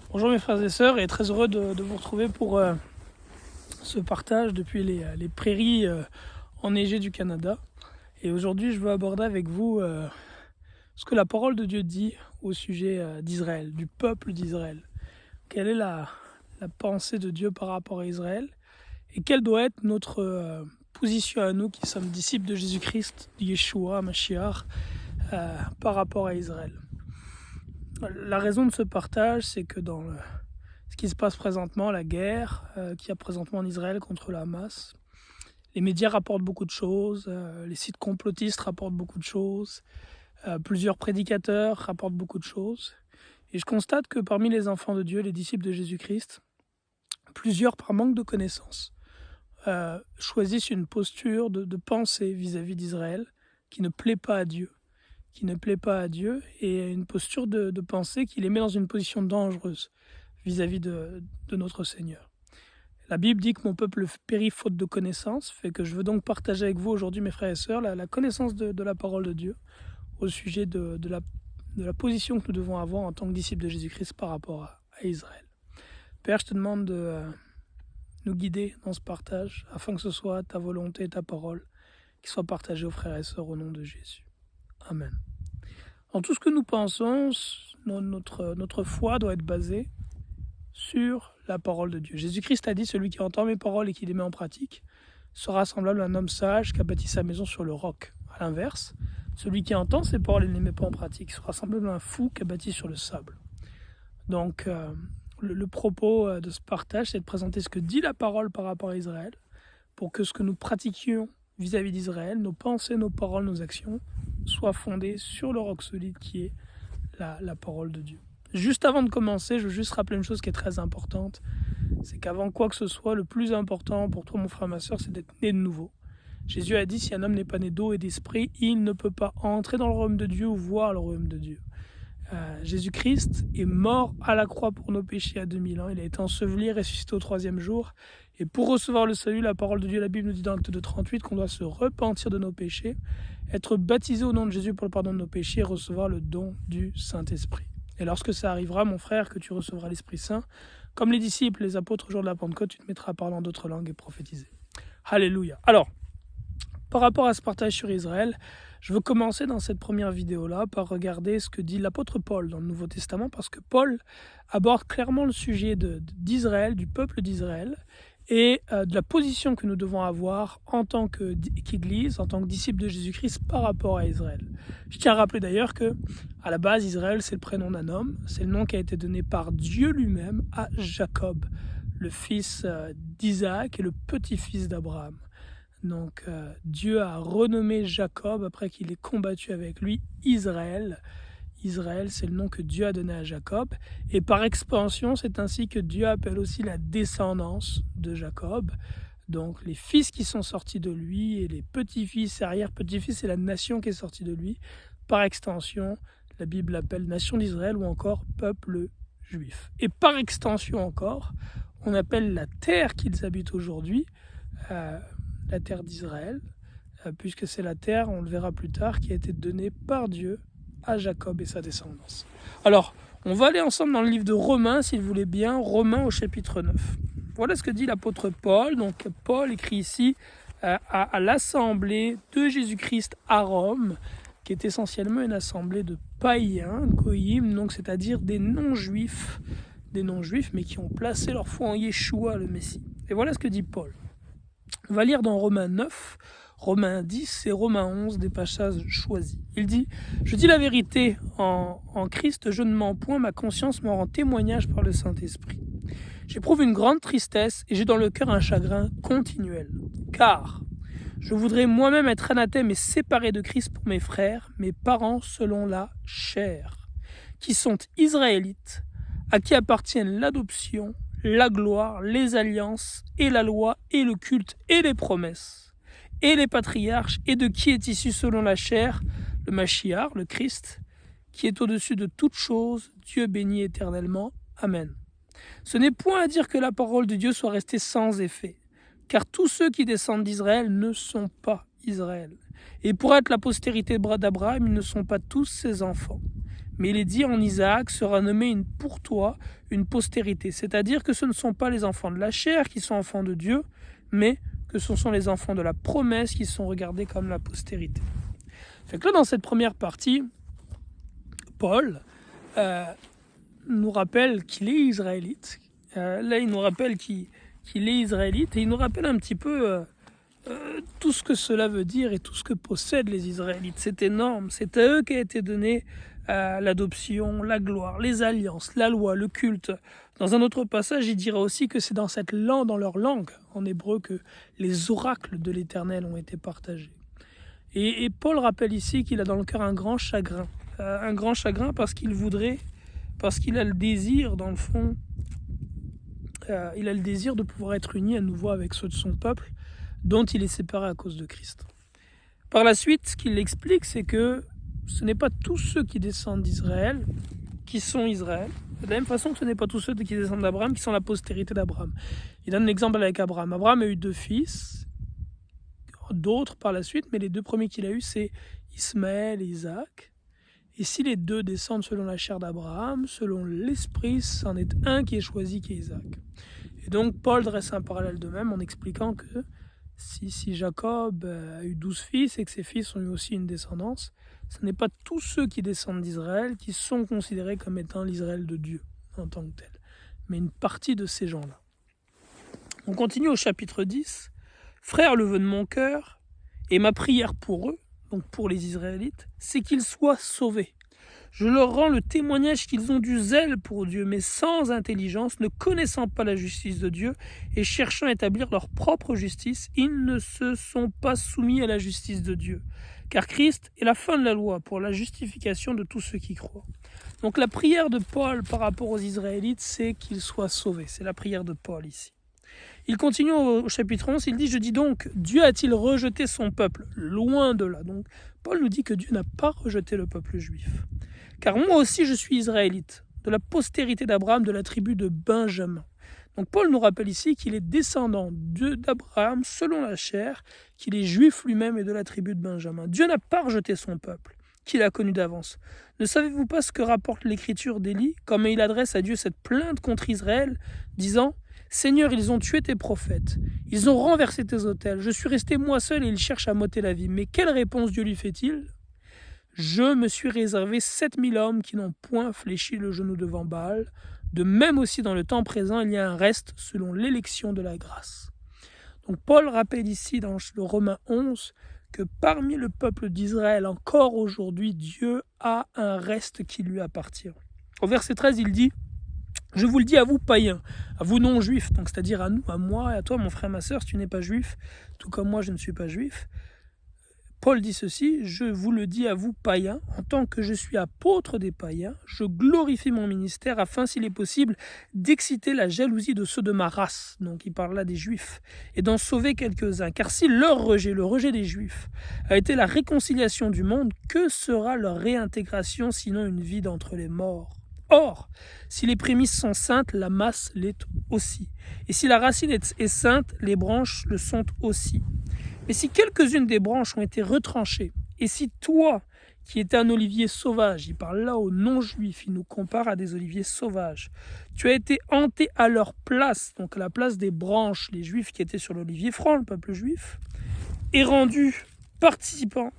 Bonjour mes frères et sœurs, et très heureux de vous retrouver pour ce partage depuis les prairies enneigées du Canada. Et aujourd'hui, je veux aborder avec vous ce que la parole de Dieu dit au sujet d'Israël, du peuple d'Israël. Quelle est la pensée de Dieu par rapport à Israël et quelle doit être notre position à nous qui sommes disciples de Jésus-Christ, Yeshua, Mashiach, par rapport à Israël. La raison de ce partage, c'est que dans ce qui se passe présentement, la guerre qu'il y a présentement en Israël contre le Hamas, les médias rapportent beaucoup de choses, les sites complotistes rapportent beaucoup de choses, plusieurs prédicateurs rapportent beaucoup de choses. Et je constate que parmi les enfants de Dieu, les disciples de Jésus-Christ, plusieurs, par manque de connaissances, choisissent une posture de pensée vis-à-vis d'Israël qui ne plaît pas à Dieu. Et une posture de pensée qui les met dans une position dangereuse vis-à-vis de notre Seigneur. La Bible dit que mon peuple périt faute de connaissance, fait que je veux donc partager avec vous aujourd'hui, mes frères et sœurs, la connaissance de la parole de Dieu au sujet de la position que nous devons avoir en tant que disciples de Jésus-Christ par rapport à Israël. Père, je te demande de nous guider dans ce partage afin que ce soit ta volonté et ta parole qui soient partagées aux frères et sœurs au nom de Jésus. Amen. Dans tout ce que nous pensons, notre foi doit être basée sur la parole de Dieu. Jésus-Christ a dit, celui qui entend mes paroles et qui les met en pratique sera semblable à un homme sage qui a bâti sa maison sur le roc. À l'inverse, celui qui entend ces paroles et ne les met pas en pratique sera semblable à un fou qui a bâti sur le sable. Donc, le propos de ce partage, c'est de présenter ce que dit la parole par rapport à Israël, pour que ce que nous pratiquions vis-à-vis d'Israël, nos pensées, nos paroles, nos actions, soient fondées sur le roc solide qui est la parole de Dieu. Juste avant de commencer, je veux juste rappeler une chose qui est très importante, c'est qu'avant quoi que ce soit, le plus important pour toi, mon frère, ma soeur, c'est d'être né de nouveau. Jésus a dit, si un homme n'est pas né d'eau et d'esprit, il ne peut pas entrer dans le royaume de Dieu ou voir le royaume de Dieu. Jésus-Christ est mort à la croix pour nos péchés à 2000 ans. Il a été enseveli, ressuscité au 3e jour. Et pour recevoir le salut, la parole de Dieu, la Bible nous dit dans Acte 2:38 qu'on doit se repentir de nos péchés, être baptisé au nom de Jésus pour le pardon de nos péchés et recevoir le don du Saint-Esprit. Et lorsque ça arrivera, mon frère, que tu recevras l'Esprit Saint, comme les disciples, les apôtres au jour de la Pentecôte, tu te mettras à parler en d'autres langues et prophétiser. Alléluia. Alors, par rapport à ce partage sur Israël, je veux commencer dans cette première vidéo-là par regarder ce que dit l'apôtre Paul dans le Nouveau Testament, parce que Paul aborde clairement le sujet d'Israël, du peuple d'Israël, et de la position que nous devons avoir en tant qu'Église, en tant que disciples de Jésus-Christ par rapport à Israël. Je tiens à rappeler d'ailleurs que, à la base, Israël, c'est le prénom d'un homme, c'est le nom qui a été donné par Dieu lui-même à Jacob, le fils d'Isaac et le petit-fils d'Abraham. Donc Dieu a renommé Jacob, après qu'il ait combattu avec lui, Israël. Israël, c'est le nom que Dieu a donné à Jacob. Et par expansion, c'est ainsi que Dieu appelle aussi la descendance de Jacob. Donc les fils qui sont sortis de lui et les petits-fils et arrière-petits-fils, c'est la nation qui est sortie de lui. Par extension, la Bible l'appelle nation d'Israël ou encore peuple juif. Et par extension encore, on appelle la terre qu'ils habitent aujourd'hui la terre d'Israël, puisque c'est la terre, on le verra plus tard, qui a été donnée par Dieu à Jacob et sa descendance. Alors, on va aller ensemble dans le livre de Romains, si vous voulez bien, Romains au chapitre 9. Voilà ce que dit l'apôtre Paul. Donc, Paul écrit ici à l'assemblée de Jésus-Christ à Rome, qui est essentiellement une assemblée de païens, goïm, donc c'est-à-dire des non-juifs, mais qui ont placé leur foi en Yeshua, le Messie. Et voilà ce que dit Paul. On va lire dans Romains 9, Romains 10 et Romains 11 des passages choisis. Il dit « Je dis la vérité, en Christ je ne mens point, ma conscience m'en rend témoignage par le Saint-Esprit. J'éprouve une grande tristesse et j'ai dans le cœur un chagrin continuel. Car je voudrais moi-même être anathème et séparé de Christ pour mes frères, mes parents selon la chair, qui sont israélites, à qui appartiennent l'adoption, la gloire, les alliances, et la loi, et le culte, et les promesses, et les patriarches, et de qui est issu selon la chair, le Mashiach, le Christ, qui est au-dessus de toutes choses, Dieu béni éternellement. Amen. Ce n'est point à dire que la parole de Dieu soit restée sans effet, car tous ceux qui descendent d'Israël ne sont pas Israël. Et pour être la postérité d'Abraham, ils ne sont pas tous ses enfants. Mais il est dit en Isaac sera nommé pour toi une postérité. C'est-à-dire que ce ne sont pas les enfants de la chair qui sont enfants de Dieu, mais que ce sont les enfants de la promesse qui sont regardés comme la postérité. Fait que là, dans cette première partie, Paul nous rappelle qu'il est israélite. Là, il nous rappelle qu'il est israélite et il nous rappelle un petit peu tout ce que cela veut dire et tout ce que possèdent les Israélites. C'est énorme. C'est à eux qu'a été donnée l'adoption, la gloire, les alliances, la loi, le culte. Dans un autre passage, il dira aussi que c'est dans leur langue, en hébreu, que les oracles de l'Éternel ont été partagés. Et Paul rappelle ici qu'il a dans le cœur un grand chagrin parce qu'il a le désir, dans le fond, il a le désir de pouvoir être uni à nouveau avec ceux de son peuple, dont il est séparé à cause de Christ. Par la suite, ce qu'il explique, c'est que ce n'est pas tous ceux qui descendent d'Israël qui sont Israël, de la même façon que ce n'est pas tous ceux qui descendent d'Abraham qui sont la postérité d'Abraham. Il donne un exemple avec Abraham. Abraham a eu 2 fils, d'autres par la suite, mais les 2 premiers qu'il a eus, c'est Ismaël et Isaac. Et si les 2 descendent selon la chair d'Abraham, selon l'esprit, c'en est un qui est choisi, qui est Isaac. Et donc Paul dresse un parallèle de même en expliquant que si Jacob a eu 12 fils et que ses fils ont eu aussi une descendance, ce n'est pas tous ceux qui descendent d'Israël qui sont considérés comme étant l'Israël de Dieu en tant que tel, mais une partie de ces gens-là. On continue au chapitre 10. « Frères, le vœu de mon cœur et ma prière pour eux, donc pour les Israélites, c'est qu'ils soient sauvés. Je leur rends le témoignage qu'ils ont du zèle pour Dieu, mais sans intelligence, ne connaissant pas la justice de Dieu et cherchant à établir leur propre justice, ils ne se sont pas soumis à la justice de Dieu. Car Christ est la fin de la loi pour la justification de tous ceux qui croient. » Donc la prière de Paul par rapport aux Israélites, c'est qu'ils soient sauvés. C'est la prière de Paul ici. Il continue au chapitre 11, il dit « Je dis donc, Dieu a-t-il rejeté son peuple ?» Loin de là. Donc Paul nous dit que Dieu n'a pas rejeté le peuple juif. « Car moi aussi je suis israélite, de la postérité d'Abraham, de la tribu de Benjamin. » Donc Paul nous rappelle ici qu'il est descendant d'Abraham selon la chair, qu'il est juif lui-même et de la tribu de Benjamin. Dieu n'a pas rejeté son peuple, qu'il a connu d'avance. Ne savez-vous pas ce que rapporte l'écriture d'Élie, quand il adresse à Dieu cette plainte contre Israël, disant « Seigneur, ils ont tué tes prophètes, ils ont renversé tes autels, je suis resté moi seul et ils cherchent à m'ôter la vie. » Mais quelle réponse Dieu lui fait-il ? « Je me suis réservé 7000 hommes qui n'ont point fléchi le genou devant Baal. De même aussi dans le temps présent, il y a un reste selon l'élection de la grâce. » Donc Paul rappelle ici dans le Romains 11 que parmi le peuple d'Israël, encore aujourd'hui, Dieu a un reste qui lui appartient. Au verset 13, il dit « Je vous le dis à vous païens, à vous non-juifs, donc c'est-à-dire à nous, à moi et à toi, mon frère, ma sœur, si tu n'es pas juif, tout comme moi je ne suis pas juif. » Paul dit ceci, « Je vous le dis à vous païens, en tant que je suis apôtre des païens, je glorifie mon ministère afin, s'il est possible, d'exciter la jalousie de ceux de ma race. » Donc il parle là des juifs. « Et d'en sauver quelques-uns. Car si leur rejet, le rejet des juifs, a été la réconciliation du monde, que sera leur réintégration sinon une vie d'entre les morts ? Or, si les prémices sont saintes, la masse l'est aussi. Et si la racine est sainte, les branches le sont aussi. Mais si quelques-unes des branches ont été retranchées, et si toi, qui étais un olivier sauvage, il parle là aux non-juifs, il nous compare à des oliviers sauvages, tu as été hanté à leur place, donc à la place des branches, les juifs qui étaient sur l'olivier franc, le peuple juif, et rendu participant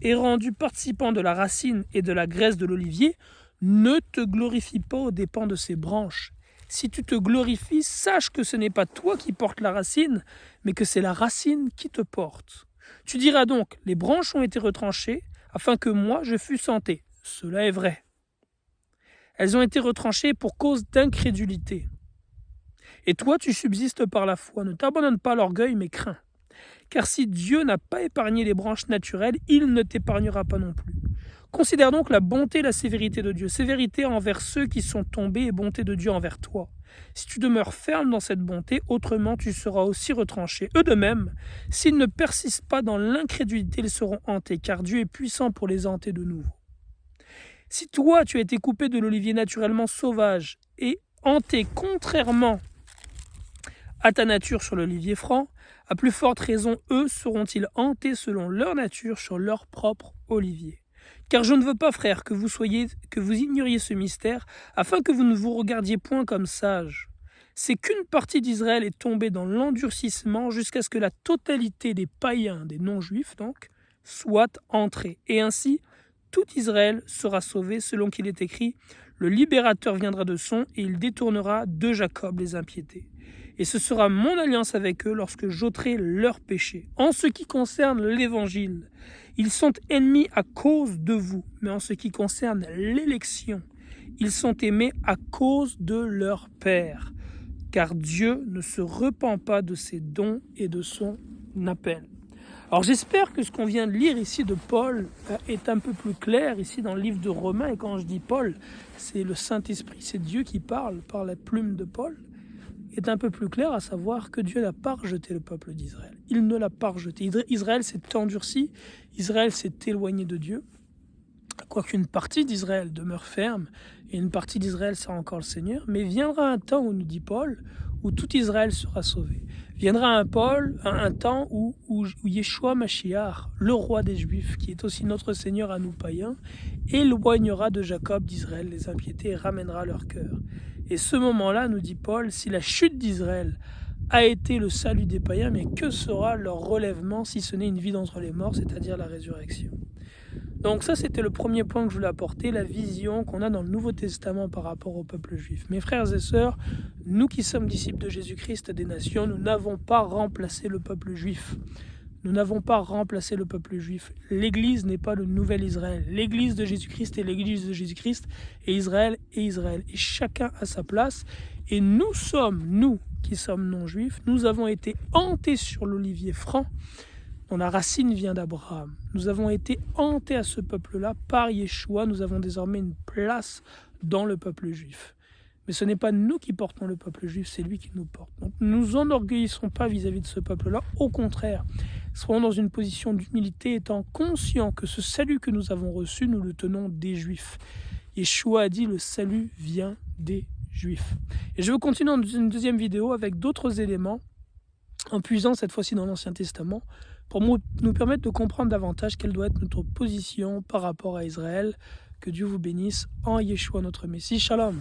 de la racine et de la graisse de l'olivier, ne te glorifie pas aux dépens de ces branches. Si tu te glorifies, sache que ce n'est pas toi qui portes la racine, mais que c'est la racine qui te porte. Tu diras donc, les branches ont été retranchées, afin que moi je fusse hanté. Cela est vrai. Elles ont été retranchées pour cause d'incrédulité. Et toi tu subsistes par la foi, ne t'abandonne pas à l'orgueil, mais crains. Car si Dieu n'a pas épargné les branches naturelles, il ne t'épargnera pas non plus. Considère donc la bonté et la sévérité de Dieu, sévérité envers ceux qui sont tombés et bonté de Dieu envers toi. Si tu demeures ferme dans cette bonté, autrement tu seras aussi retranché. Eux de même, s'ils ne persistent pas dans l'incrédulité, ils seront hantés, car Dieu est puissant pour les hanter de nouveau. Si toi tu as été coupé de l'olivier naturellement sauvage et hanté contrairement à ta nature sur l'olivier franc, à plus forte raison, eux seront-ils hantés selon leur nature sur leur propre olivier. Car je ne veux pas, frères, que vous ignoriez ce mystère, afin que vous ne vous regardiez point comme sages. C'est qu'une partie d'Israël est tombée dans l'endurcissement jusqu'à ce que la totalité des païens, des non-juifs donc, soit entrée. Et ainsi, tout Israël sera sauvé, selon qu'il est écrit, le libérateur viendra de son, et il détournera de Jacob les impiétés. Et ce sera mon alliance avec eux lorsque j'ôterai leurs péchés. En ce qui concerne l'Évangile, ils sont ennemis à cause de vous, mais en ce qui concerne l'élection, ils sont aimés à cause de leur Père. Car Dieu ne se repent pas de ses dons et de son appel. Alors j'espère que ce qu'on vient de lire ici de Paul est un peu plus clair ici dans le livre de Romains. Et quand je dis Paul, c'est le Saint-Esprit, c'est Dieu qui parle par la plume de Paul. Est un peu plus clair, à savoir que Dieu n'a pas rejeté le peuple d'Israël. Il ne l'a pas rejeté. Israël s'est endurci, Israël s'est éloigné de Dieu, quoiqu'une partie d'Israël demeure ferme, et une partie d'Israël sera encore le Seigneur, mais viendra un temps, où nous dit Paul, où tout Israël sera sauvé. Viendra un temps où Yeshua Mashiach, le roi des Juifs, qui est aussi notre Seigneur à nous païens, éloignera de Jacob, d'Israël, les impiétés et ramènera leur cœur. Et ce moment-là, nous dit Paul, si la chute d'Israël a été le salut des païens, mais que sera leur relèvement si ce n'est une vie d'entre les morts, c'est-à-dire la résurrection? Donc ça, c'était le premier point que je voulais apporter, la vision qu'on a dans le Nouveau Testament par rapport au peuple juif. Mes frères et sœurs, nous qui sommes disciples de Jésus-Christ des nations, nous n'avons pas remplacé le peuple juif. Nous n'avons pas remplacé le peuple juif. L'Église n'est pas le nouvel Israël. L'Église de Jésus-Christ est l'Église de Jésus-Christ, et Israël est Israël. Et chacun a sa place. Et nous qui sommes non-juifs, nous avons été hantés sur l'olivier franc, dont la racine vient d'Abraham. Nous avons été hantés à ce peuple-là par Yeshua. Nous avons désormais une place dans le peuple juif. Mais ce n'est pas nous qui portons le peuple juif, c'est lui qui nous porte. Donc ne nous enorgueillissons pas vis-à-vis de ce peuple-là. Au contraire, soyons dans une position d'humilité, étant conscients que ce salut que nous avons reçu, nous le tenons des Juifs. Yeshua a dit, le salut vient des Juifs. Et je veux continuer dans une deuxième vidéo avec d'autres éléments, en puisant cette fois-ci dans l'Ancien Testament, pour nous permettre de comprendre davantage quelle doit être notre position par rapport à Israël. Que Dieu vous bénisse en Yeshua notre Messie. Shalom.